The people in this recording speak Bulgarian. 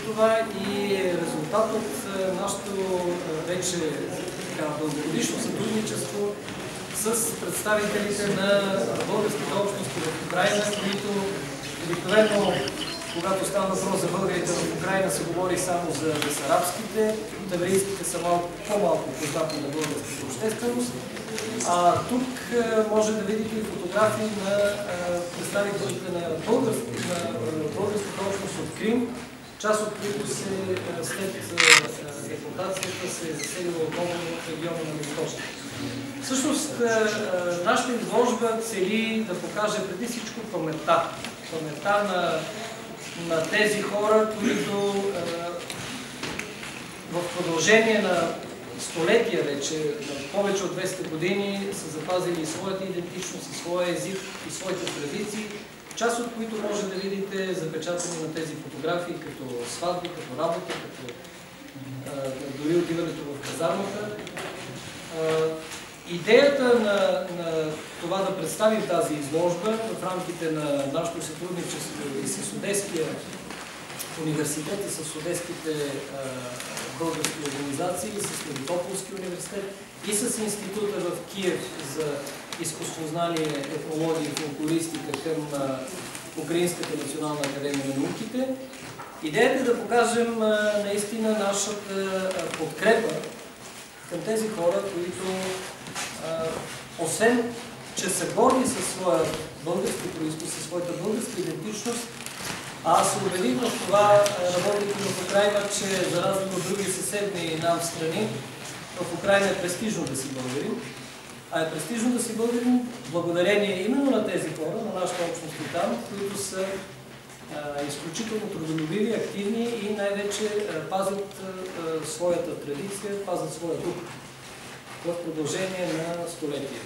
това и резултат от нашето вече дългогодишно сътрудничество с представителите на българските общности в Украйна, които обикновено, когато става въпрос за българите в Украйна, се говори само за бесарабските, от еврейските са по-малко познати на българската общественост. Тук може да видите и фотографии на представителите на българската общност от Крим, част от които след депортацията се е заселила отново в региона на Московска. Всъщност, нашата изложба цели да покаже преди всичко паметта на тези хора, които в продължение на столетия вече, на повече от 200 години, са запазили и своята идентичност, и своя език, и своите традиции, част от които може да видите запечатани на тези фотографии, като сватби, като работа, като дори отиването в казармата. Идеята на това да представим тази изложба в рамките на нашето сътрудничество и с Одеския университет, и с одеските български организации, и с Мелитополския университет, и с института в Киев за изкуствознание, етнология и фолклористика към Украинската национална академия на науките. Идеята е да покажем наистина нашата подкрепа към тези хора, които освен, че са горди със своя български произход, със своята българска идентичност, аз се убедих в това, работейки в Украйна, че за разлика от други съседни нам страни, в Украйна е престижно да си българин. А е престижно да си българин благодарение именно на тези хора, на нашата общност там, които са изключително трудолюбиви, активни и най-вече пазят своята традиция, пазят своя дух в продължение на столетия.